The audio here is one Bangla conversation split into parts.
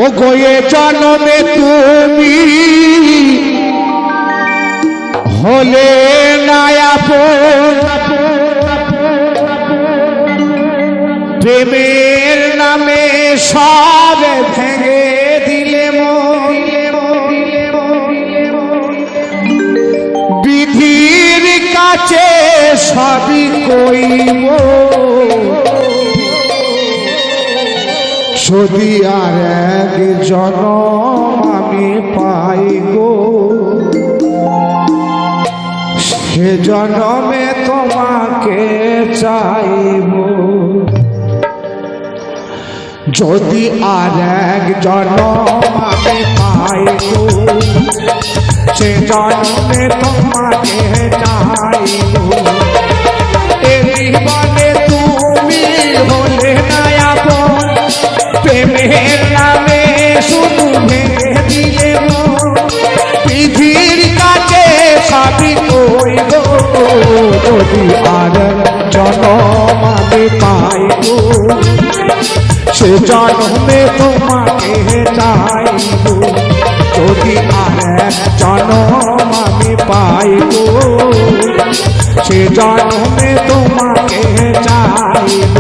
ও গোয়ে জন্মে তুমি হলে না আপন, প্রেমের নামে সব ভেঙে দিলে মন, বিধির কাছে সবই কইব যদি আর এক জনম আমি পাই গো, সে জনমে তোমাকে চাইব। যদি আর এক জনম আমি পাই গো, সে জনমে তোমাকে চাইব। এ জীবনে তুমি হলে না আপন, প্রেমের নামে শুধু ভেঙে দিলে মন, পৃথিবীর কাছে সবই কইব যদি আর জনম আমি পাই গো, সে জন্মে তোমাকে চাইব। যদি আর এক জনম আমি পাই গো, সে জন্মে তোমাকে চাইব।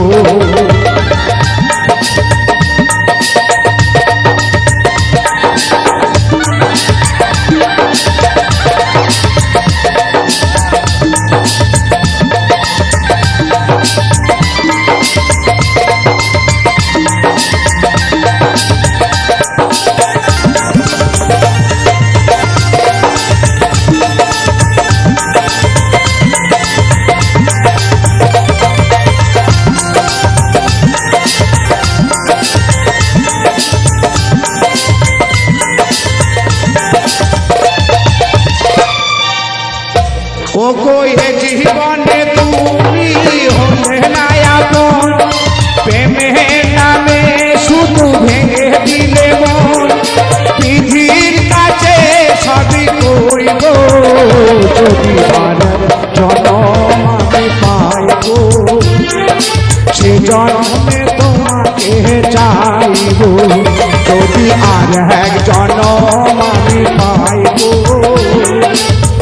ও গোয়ে জীবনে তুমি হলে না আপন, প্রেমের নামে শুধু ভেঙে দিলে মন, পৃথিবীর কাছে সবই কইব যদি আর জনম আমি পাই গো, সে জন্মে তোমাকে চাইব। যদি আর এক জনম আমি পাই গো,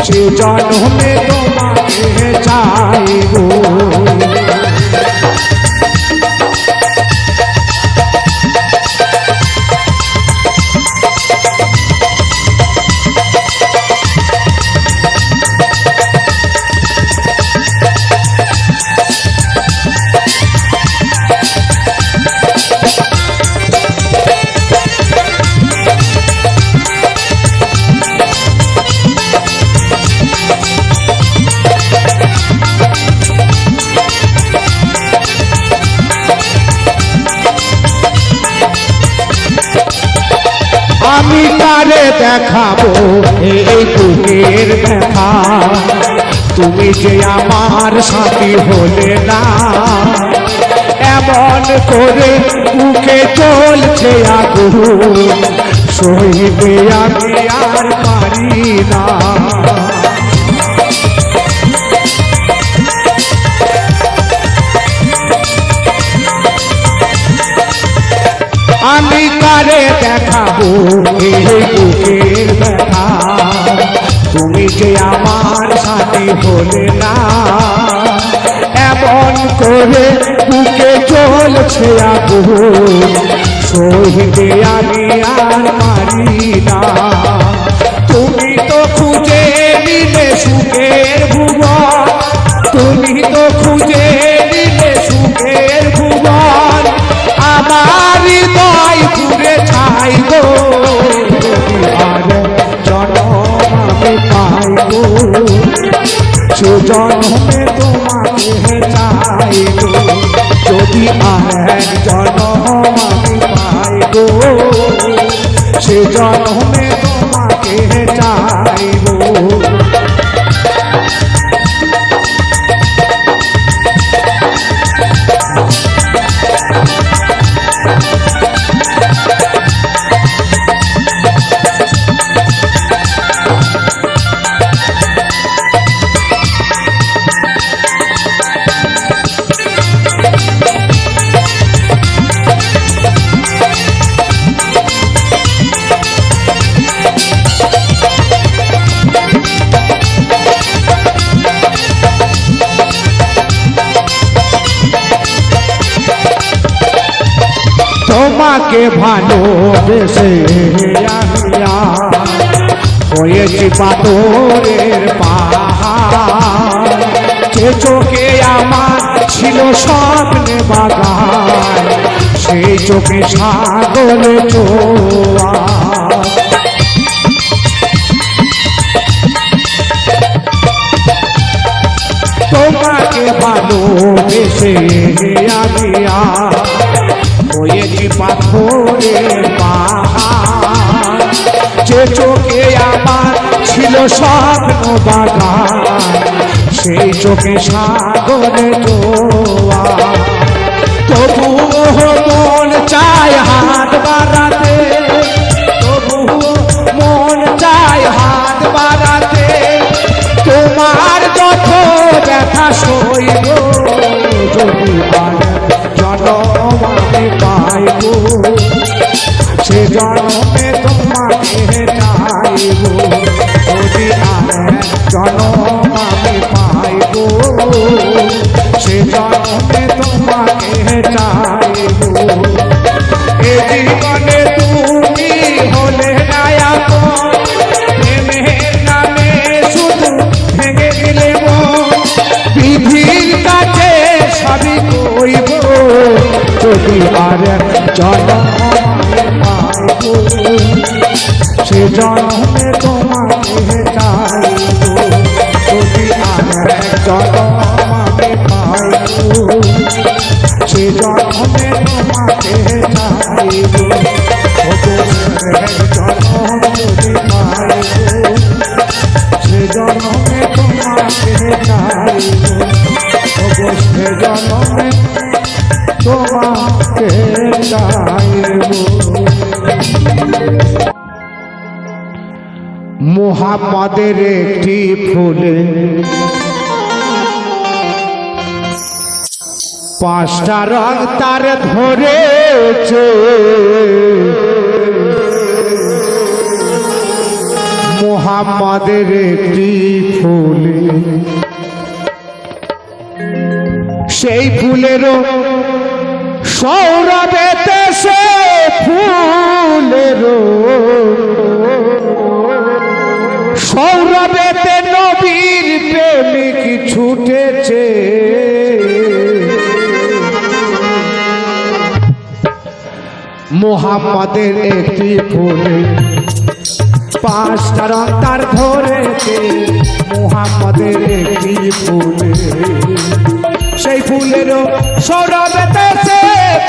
সে জন্মে তোমাকে চাইব। আমি কারে দেখাবো এই বুকের ব্যথা, তুমি যে আমার সাথী হলে না, এমন করে বুকে চলছে আগুন, সইবে আমি আর পারি না। আমি কারে দেখাবো এই বুকের ব্যথা, তুমি যে আমার সাথী হলে না, এমন করে বুকে চলছে আগুন, সইতে আমি আর পারি না। তুমি তো খুঁজে নিলে সুখের ভুবন, তুমি তো খুঁজে নিলে সুখের ভুবন, আমার হৃদয় পুরে ছাই গো আর জনম আমি পাই গো, সে জন্মে তোমাকে চাইব। যদি আর এক জনম আমি পাই গো, সে জন্মে তোমাকে চাইব। তোমাকে ভালোবেসে আমিয়া হয়েছি পাথরের পাহাড়। যে চোখে আমার ছিল স্বপ্নে বাগান, সেই চোখে সাগর জোয়ার। তোমাকে ভালোবেসে আমিয়া হয়েছি পাথরের পাহাড়। যে চোখে আমার ছিল স্বপ্ন বাগান, সেই চোখে সাগরে জোয়ার। তবুও মন চায় হাত বাড়াতে, তবুও মন চায় হাত বাড়াতে, তোমার যত ব্যথা সইব যদি আর জনম আমি পাইব, সে জন্মে তোমাকে চাইব। যদি আর জনম আমি পাইব, সে জন্মে তোমাকে চাইব। এ জীবনে তুমি হলে নায়ক, প্রেমের নামে শুধু ভেঙে দিলে মন। বিধির কাছে সবই কইব যদি আর জনম পাইব, সে জন্মে তোমাকে চাইব। যদি আর জনম আমি পাইব, সে জন্মে তোমাকে চাইব। জন্ম যদি পাইব, সে জন্মে তোমাকে চাইব। সে জন্মে তোমাকে চাইব। মুহাম্মাদের একটি ফুলে পাঁচটা রং তার ধরেছে। মুহাম্মাদের একটি ফুলে, সেই ফুলেরও সৌরভেতে, সে ফুলেরও সৌরভেতে নবীর প্রেমিক ছুটেছে। মুহাম্মাদের একটি ফুলে পাঁচটা রং তার ধরেছে। মুহাম্মাদের একটি ফুলে, সেই ফুলেরও সৌরভেতে, সে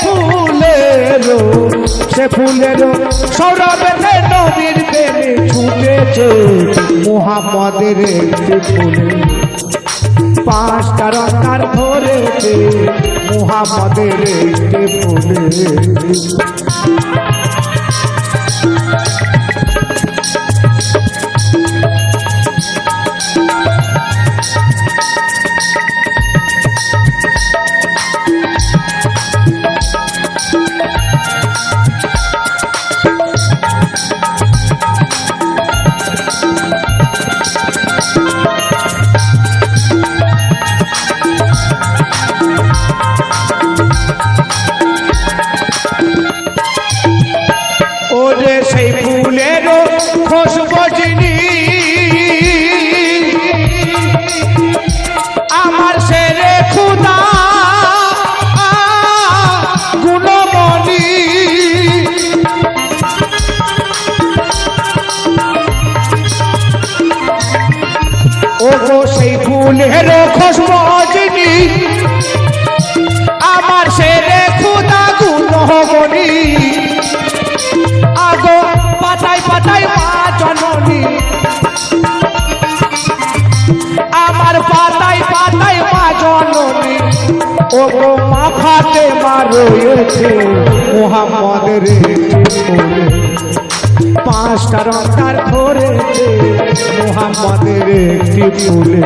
ফুলেরও, সে ফুলেরও সৌরভেতে নবীর প্রেমে ছুটেছে। মুহাম্মাদের একটি ফুলে পাঁচটা রং তার ধরেছে। মুহাম্মাদের একটি ফুলে। ওরে সেই ফুলেরও খুশবু যিনি, আমার শেরে খুদা গুণমণি। ও গো সেই ফুলেরও খুশবু যিনি, আমার শেরে খুদা গুণমণি। আগো পাতায় পাতায় মা জননী, আমার পাতায় পাতায় মা জননী। ও গো মা ফাতেমা রয়েছে মুহাম্মাদের একটি ফুলে। পাঁচটা রং তার ধরেছে মুহাম্মাদের একটি ফুলে।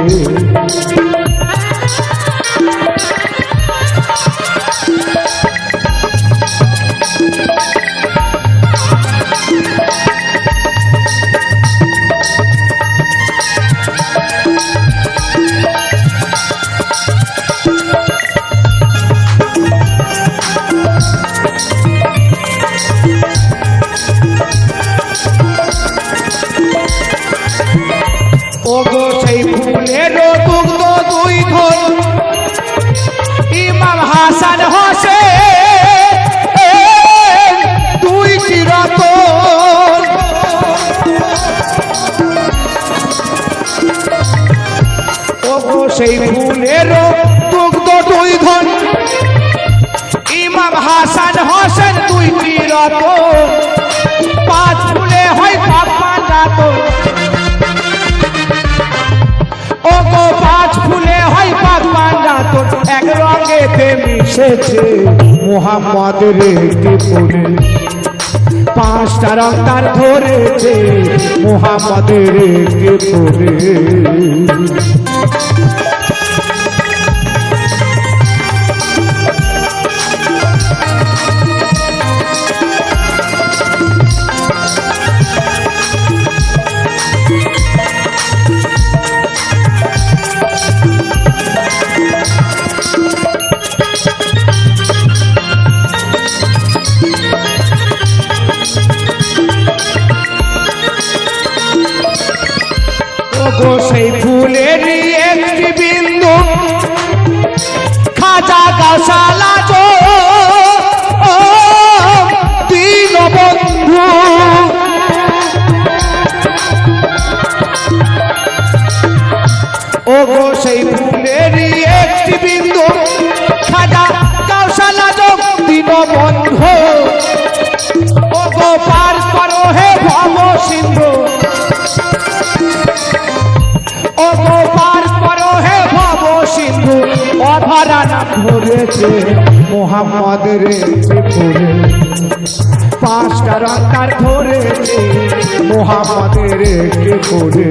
সেই ফুলেরও দুগ্ধ দুই ধন ইমাম হাসান হোসেন দুইটি রতন পাঁচ ফুলে হয় পাপান রাতন ও গো পাঁচ ফুলে হয় পাপান রাতন এক রঙেতে মিশেছে মুহাম্মদের একটি ফুলে পাঁচটা রং তার ধরেছে মুহাম্মদের একটি ফুলে সেই ফুলেরই একটি বিন্দু খাজা গাছালা দীন বন্ধু ও গো সেই ফুলেরই একটি বিন্দু খাজা গাছালা দীন বন্ধু ও গো পার করো হে ভব সিন্ধু অধরা না ধরেছে মুহাম্মদের ফুলে পাঁচটা রং তার ধরেছে মুহাম্মদের ফুলে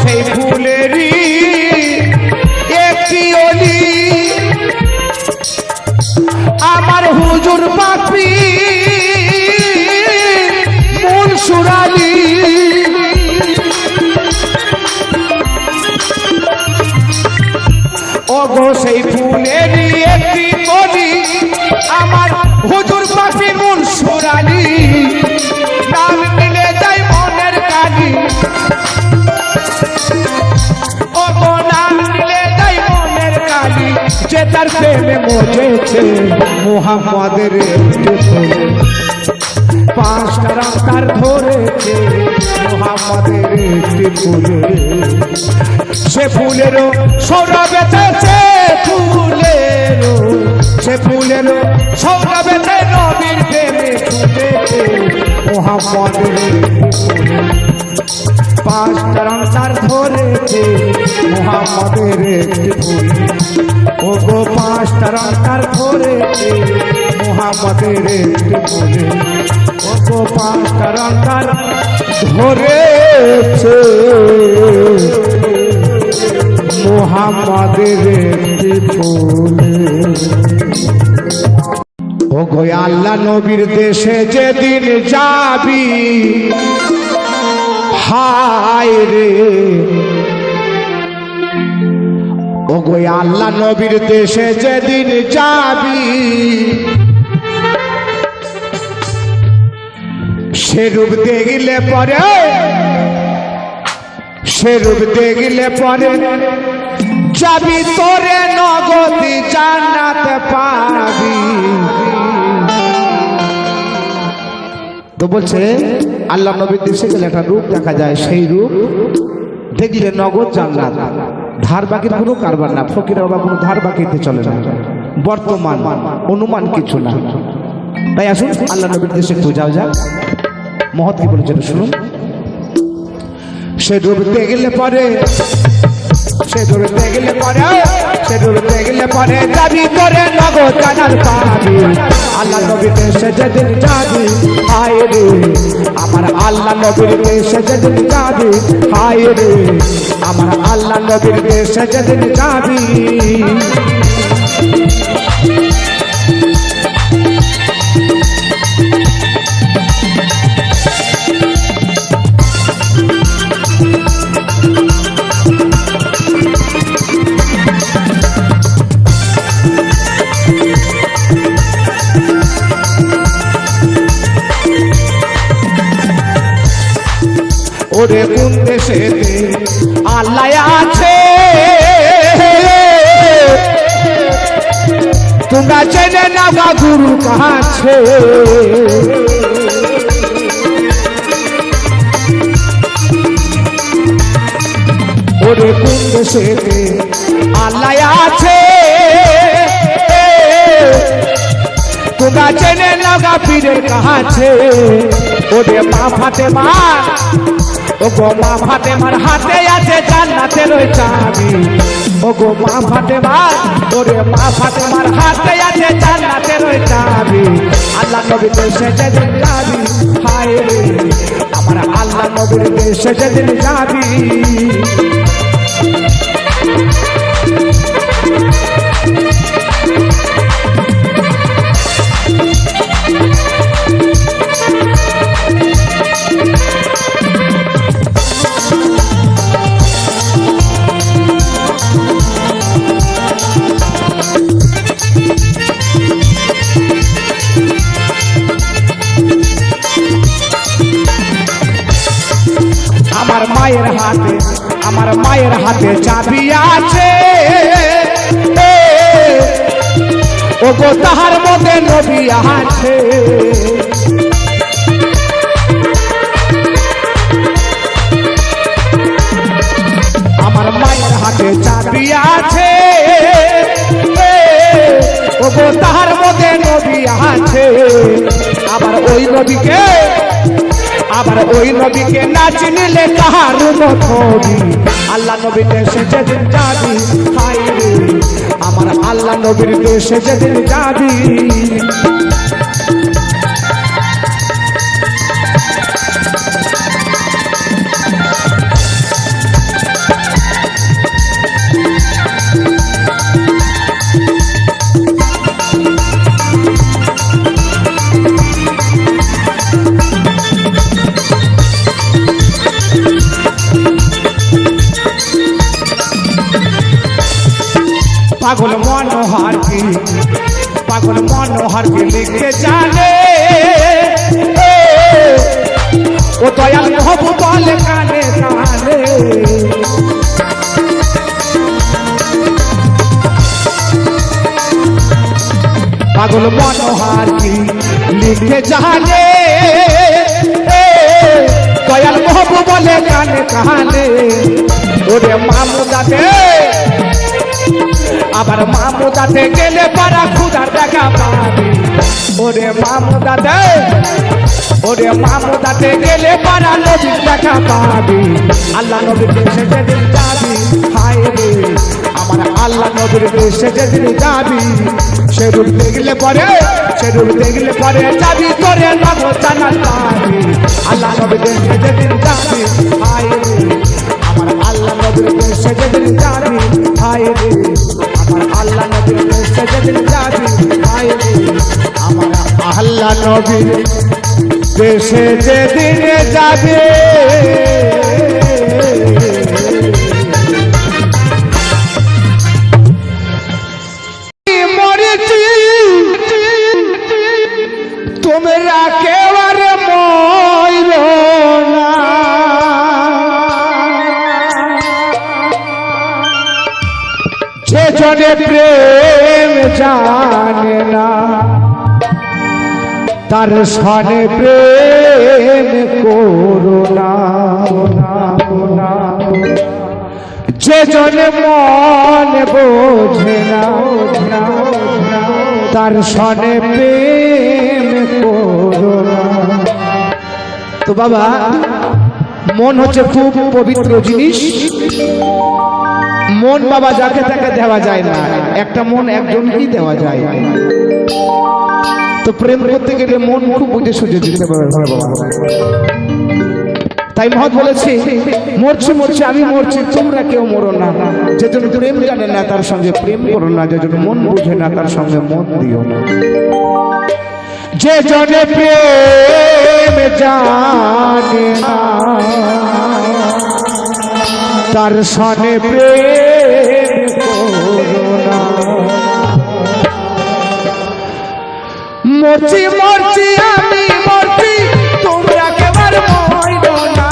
সেই ফুলেরই একটি অলি আমার হুজুর পাপি মূল সুরালি ও গো সেই ফুলেরই একটি অলি আমার হুজুর পাপি মূল সুরালি নাম নিলে যায় মনের কালি যে তার প্রেমে মজেছে মুহাম্মদের ফুলে পাঁচটা রং তার ধরেছে মুহাম্মদের ফুলে সে ফুলেরও সৌরভেছে ফুলেরও সে ফুলেরও সৌরভেছে নবীর প্রেমে ছুটেছে মুহাম্মদের ফুলে পাঁচটা রং তার ধরেছে মুহাম্মদের ফুলে ও গো পাঁচটা রং তার ধরেছে মুহাম্মদের ফুলে ও গো পাঁচটা রং তার ধরেছে মুহাম্মদের ফুলে ও গো আল্লাহ নবীর দেশে যেদিন যাবি হায় রে ও গো আল্লাহ নবীর দেশে যেদিন যাবি সে রূপ দেখলে পরে যাবি তোরে নগদি জান্নাত পাবি তো বলছে আল্লাহ নবীর দেশে গেলে একটা রূপ দেখা যায় সেই রূপ দেখলে নগদ জান্নাত ধার বাকির কোনো কারবার না ফকির বাবা কোনো ধার বাকিতে চলে না বর্তমান অনুমান কিছু না তাই আসুন আল্লাহ নবীর দেশে একটু যাও যা মহৎ কি বলেছেন শুনুন সে রূপ দেখলে পরে যাবি তোরে নগদ জান্নাত পাবি আল্লাহ নবীর দেশে যেদিন যাবি হায় রে আমার আল্লাহ নবীর দেশে যেদিন যাবি হায় রে আমার আল্লাহ নবীর দেশে যেদিন যাবি ওরে কোন দেশেতে আল্লাহ আছে তোমরা জেনে নাও গুরু কাছে ওরে কোন দেশেতে আল্লাহ আছে তোমরা জেনে নাও পীরের কাছে ওরে মা ফাতেমা ও গো মা ফাতেমার হাতে আছে জান্নাতের ওই চাবি ও গো মা ফাতেমা ওরে মা ফাতেমার হাতে আছে জান্নাতের ওই চাবি আল্লাহ নবীর দেশে যেদিন যাবি হায় রে আমার আল্লাহ নবীর দেশে যেদিন যাবি আমার মায়ের হাতে চাবি আছে ও গো তাহার মধ্যে নবী আছে আমার মায়ের হাতে চাবি আছে ও গো তাহার মধ্যে নবী আছে আবার ওই নবীকে না চিনিলে কাহার মতবি আল্লাহ নবীর দেশে যেদিন যাবি হায় রে আমার আল্লাহ নবীর দেশে যেদিন যাবি পাগল মনোহর কি লিখতে জানে ও দয়াল হবু বলে কানে কানে পাগল মনোহর কি লিখতে জানে দয়াল হবু বলে কানে কানে ওরে মামুদাতে আবার মামুদাতে গেলে পারা খুদার দেখা পাবি ওরে মামুদাতে গেলে পারা নবীর দেখা পাবি আল্লাহ নবীর দেশে যেদিন যাবি হায় রে আমার আল্লাহ নবীর দেশে যেদিন যাবি সে রূপ দেখলে পরে যাবি তোরে নগদ জানাল পাবি আল্লাহ নবীর দেশে যেদিন যাবি হায় রে আমার আল্লাহ নবীর দেশে যেদিন যাবি হায় রে আমার আল্লাহ নবীর দেশে যেদিন যাবি হায় রে আমার আল্লাহ নবীর দেশে যেদিন যাবে মরেছি তোমরা কেউ আর মইল না যে জনে প্রেম জানে না তার সনে প্রেম করোনা যে জনে মন বোঝে না তার সনে প্রেম করোনা। তো বাবা মন হচ্ছে খুব পবিত্র জিনিস। মন বাবা যাকে তাকে দেওয়া যায় না, একটা মন একজনকেই দেওয়া যায়। তো প্রেম করতে গেলে মন খুব বুঝে সুঝে দিতে পারে বাবা। তাই মহৎ বলেছে মরছি আমি মরছি তোমরা কেউ মরো না। যে জন্য প্রেম জানে না তার সঙ্গে প্রেম করো না, যে জন্য মন বুঝে না তার সঙ্গে মন দিও না। যে জনে প্রেম জানে না তার সনে প্রেম করো না। মরছি আমি মরছি তোমরা কেবার মইল না।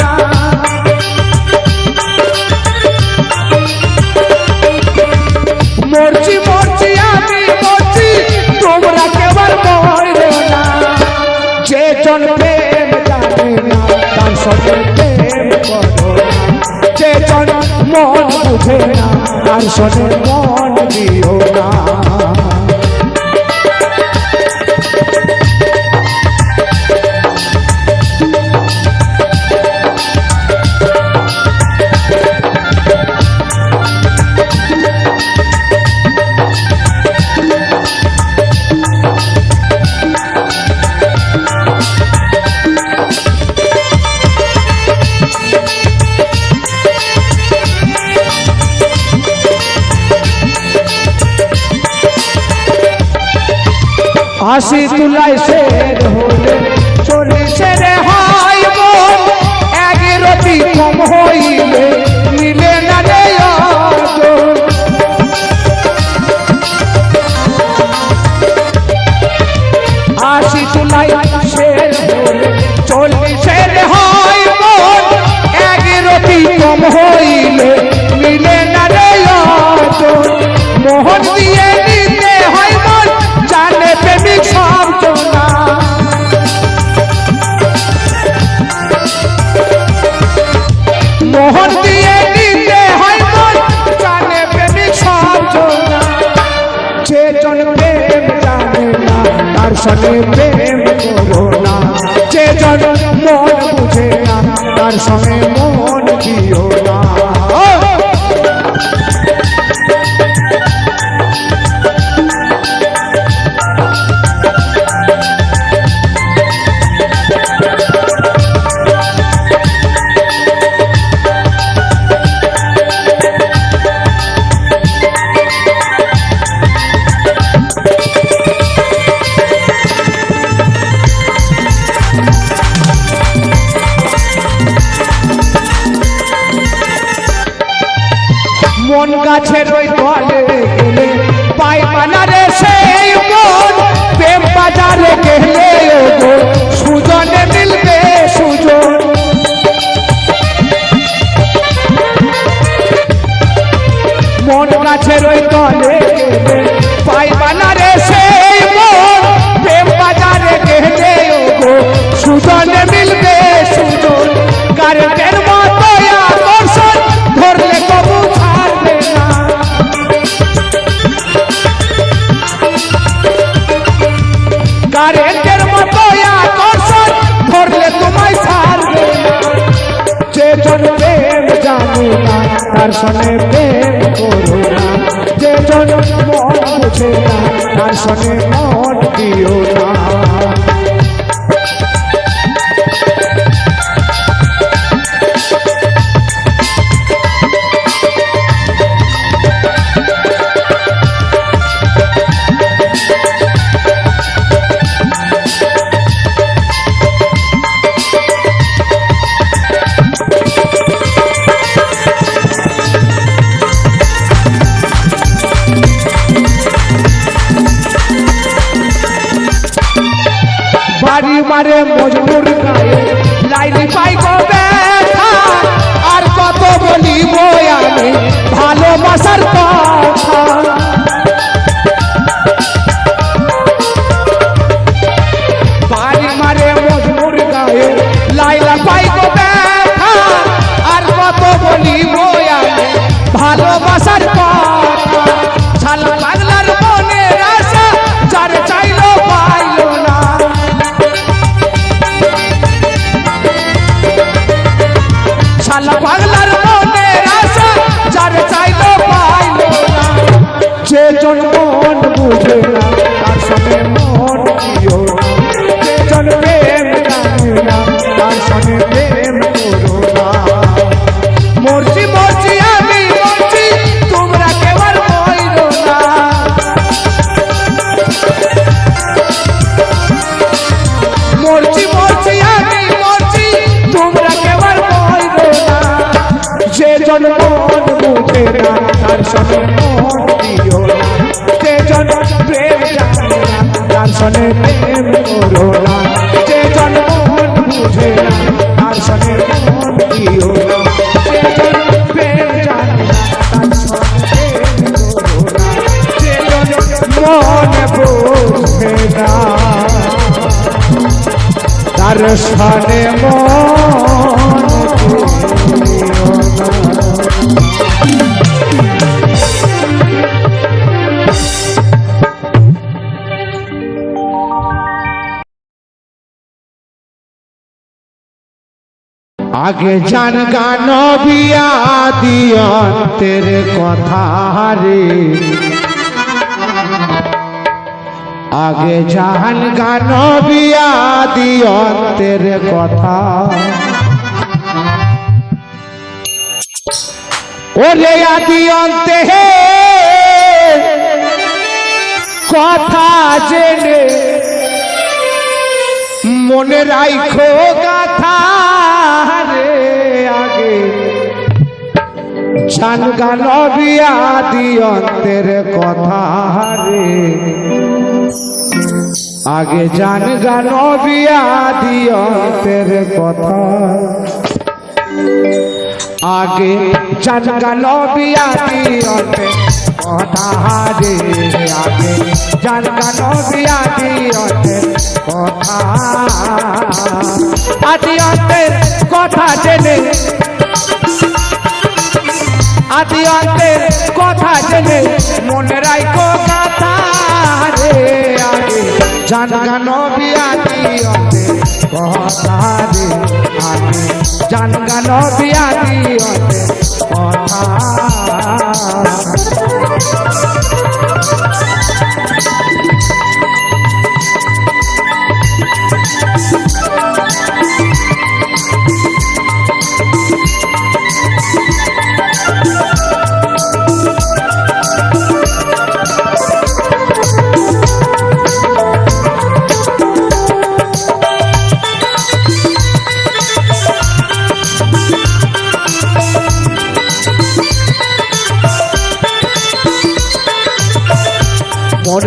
সনে প্রেম করো না। যে জন মন বুঝে না তার সনে মন দিও না। আশি তুলাই শের হলে চল্লিশের হয় মন, এক রতি কম হইলে মিলে না রে অর্জন। আশি তুলাই শের হলে চল্লিশের হয় মন, এক রতি কম হইলে মিলে না রে অর্জন। মোহন দিয়ে নিতে হয় মন জানে প্রেমিক সব জনা। মোহন দিয়ে নিতে হয় মন জানে প্রেমিক সব জনা। যে জন প্রেম জানে না তার সনে প্রেম করো না। যে জন মন বুঝে না তার সঙ্গে মন দিও না। মন গাছের ওই তলে গেলে পাই মানারে সেই মন, প্রেম বাজারে গেলে গো সুজনে মিলবে সুজন। মন গাছের ওই তলে গেলে পাই মানারে সেই মন, প্রেম বাজারে গেলে গো সুজনে মিলবে সুজন। কারেন্টের মতো আকর্ষণ ধরলে কবু ছাড়বে না। কারেন্টের মতো আকর্ষণ ধরলে তোমায় ছাড়বে না। যে জন প্রেম জানে না তার সনে প্রেম করো না। যে জন মন বুঝে না তার সনে মন দিও না। বাড়ি মারে মজনুর গায়ে লাইলি পাই গো ব্যথা। আর কত বলিব আমি ভালোবাসার কথা। বাড়ি মারে মজনুর গায়ে লাইলা পাই গো ব্যথা। আর কত বলিব আমি ভালোবাসার কথা। ছালা পাগলার মনের আশা যার চাইলো পাইলো না। শালা পাগলার মনের আশা যার চাইলো পাইলো না। যে জন মন বুঝে না তার সঙ্গে মন দিও না। যে জন প্রেম জানে না তার সঙ্গে প্রেম করো না। মরছি মরছি আমি মরছি তোমরা কেউ আর বইলো না। মরছি মরছি আমি মরছি তোমরা কেউ আর বইলো না। যে জন মন বুঝে না তার সঙ্গে মন দিও না। যে জন প্রেম জানে না তার সঙ্গে প্রেম করো না। যে জন মন বুঝে না তার সঙ্গে মন দিও না। যে জন প্রেম জানে না তার সঙ্গে প্রেম করো না। যে জন মন বুঝে না তার সঙ্গে মন আগে জান নবিয়া দিয়ন্তের কথা রে, আগে জান নবিয়া দিয়ন্তের কথা। ওরে আদি অন্তে কথা জেনে মনে রাখো গাথা রে, আগে জান নবিয়া দিয়ন্তের কথা রে, আগে জান নবিয়া দিয়ন্তের কথা। আগে জান নবিয়া দিয়ন্তের কথা রে, আগে জান নবিয়া দিয়ন্তের কথা। আদিয়ন্তের কথা জেনে, আদিয়ন্তের কথা জেনে মনে রাখো কথা রে, আগে জান নবিয়া দিয়ন্তের কথা রে, আগে জান নবিয়া দিয়ন্তের কথা।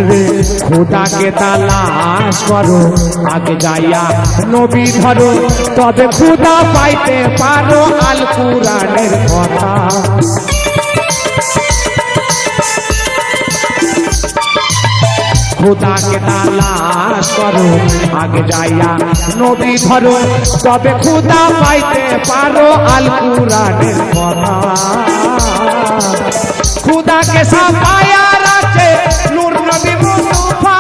রে খোদাকে তালাশ করো, আগে যাইয়া নবী ধরো, তবে খোদা পাইতে পারো আল কুরআনের কথা। খোদাকে তালাশ করো, আগে যাইয়া নবী ধরো, তবে খোদা পাইতে পারো আল কুরআনের কথা। খোদাকে সাফায়া রাখে নূর নবী মুস্তাফা,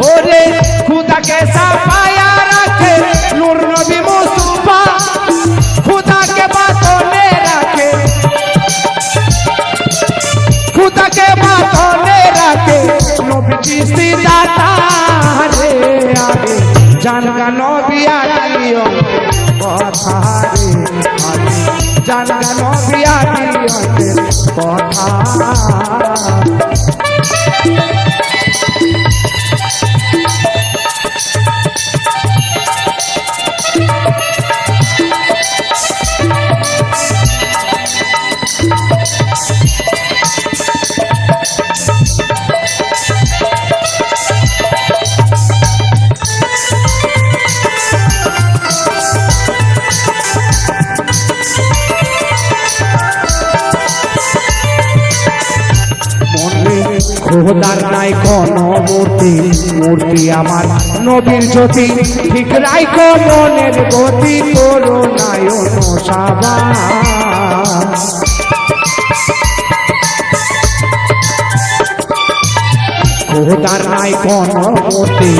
ওরে খোদাকে সাফায়া রাখে নূর নবী মুস্তাফা, খোদাকে বাতনে রাখে, খোদাকে বাতনে রাখে নবী চিস্তি দাতা রে, আগে জান নবিয়া দিয়ন্তের কথা রে, আগে জান নবিয়া দিয়ন্তের কথা। খোদার নাই কোন মূর্তি, মূর্তি আমার নবীর জ্যোতি, ঠিক রাইখো মনের গতি, করো নয়ন সাবান। খোদার নাই কোন মূর্তি,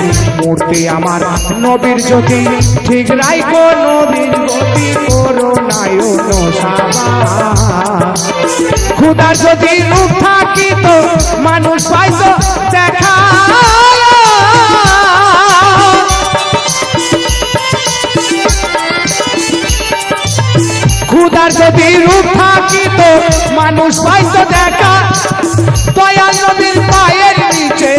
মূর্তি আমার নবীর জ্যোতি, ঠিক রাইখো নবীর গতি, করো নয়ন সাবান। খোদার যদি রূপ থাকিত মানুষ পাইত দেখা, খোদার যদি রূপ থাকিত মানুষ পাইত দেখা, দয়াল নবীর পায়ের নিচে,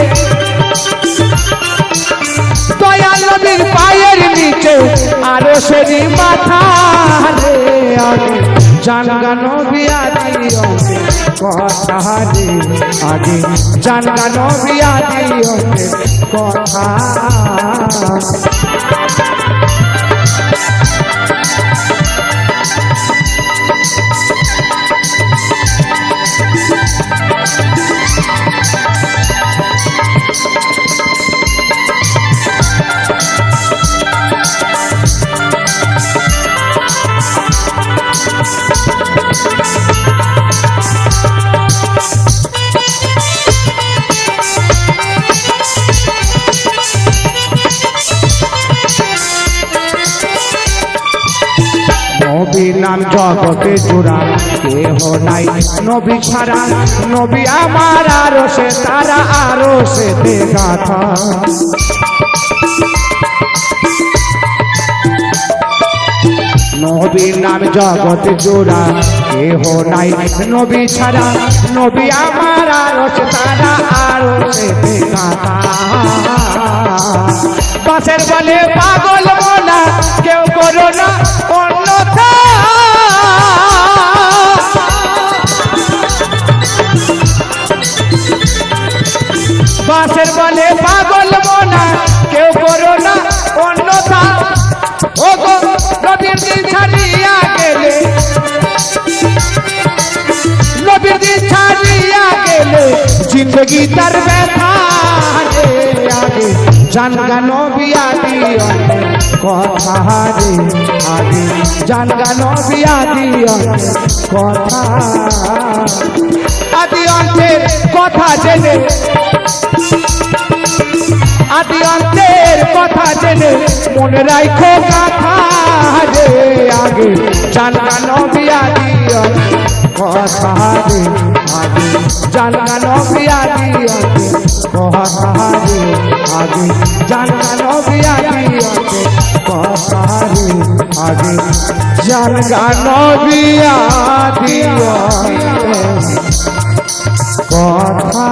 দয়াল নবীর পায়ের নিচে আরো সেরি মাথা রে, আগে জান নবিয়া দিয়ন্তের কথা রে, আগে জান নবিয়া দিয়ন্তের কথা। নাম জগতে জোড়া কেহ নাই নবী ছাড়া নবী আমার আরো সে তারা আরো সে গাথা নবীর নাম জগতে জোড়া কেহ নাই নবী ছাড়া নবী আমার আরো সে তারা আরো সে গাথা বাসের বলে পাগল মনা কেউ করো না অন্যথা বাসের বলে পাগল মনা কেউ করো না অন্যথা ও গো নবীর দিন ছাড়িয়া গেলে নবীর দিন ছাড়িয়া গেলে জিন্দগি তার ব্যথা আগে জানগা নবী আদি কথা রে আগে জানগা নবী আদি কথা আদি অন্তের কথা জেনে আদি অন্তের কথা জেনে মনে রাখো কথা রে আগে জানগা নবী আদি কথা রে আগে জানগা নবী আদি কথা রে আগে জানগা নবী আদি কথা রে আগে জানগা নবী আদি কথা